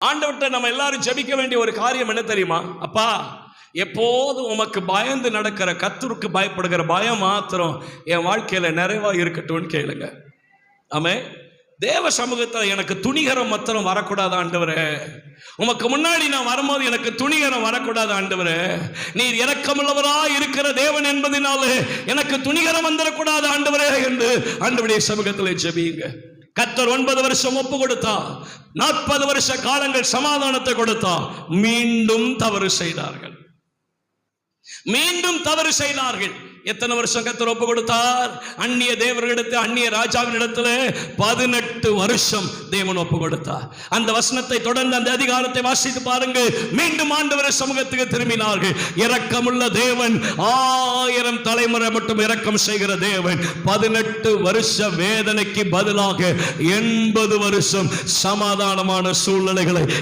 ஆண்டவர்கிட்ட நம்ம எல்லாரும் ஜெபிக்க வேண்டிய ஒரு காரியம் என்ன தெரியுமா? அப்பா, எப்போதும் உமக்கு பயந்து நடக்கிற, கர்த்தருக்கு பயப்படுகிற பயம் மாத்திரம் என் வாழ்க்கையில நிறைவா இருக்கட்டும்னு கேளுங்க. ஆமே. தேவ சமூகத்தில் எனக்கு துணிகரம் மாத்திரம் வரக்கூடாது ஆண்டவரே. உமக்கு முன்னாடி நான் வரும்போது எனக்கு துணிகரம் வரக்கூடாது ஆண்டவரே. நீர் இரக்கமுள்ளவராய் இருக்கிற தேவன் என்பதனாலே எனக்கு துணிகரம் வந்துடக்கூடாது ஆண்டவரே என்று ஆண்டவருடைய சமூகத்தில் ஜெபியுங்க. கர்த்தர் 9 வருஷம் ஒப்பு கொடுத்தா, 40 வருஷ காலங்கள் சமாதானத்தை கொடுத்தா, மீண்டும் தவறு செய்தார்கள். எத்தனை வருஷம் கர்த்தர் ஒப்பு கொடுத்தார்? அந்நிய தேவர்களிடத்தில், அந்நிய ராஜாவின் இடத்துல 18 வருஷம் தேவன் ஒப்பு கொடுத்தார். அந்த வசனத்தை தொடர்ந்து அந்த அதிகாரத்தை வாசித்து பாருங்க. மீண்டும் ஆண்டவர் சமூகத்துக்கு திரும்பினார்கள். இரக்கமுள்ள தேவன், 1000 தலைமுறை மட்டும் இரக்கம் செய்கிற தேவன் 18 வருஷ வேதனைக்கு பதிலாக 80 வருஷம் சமாதானமான சூழ்நிலைகளை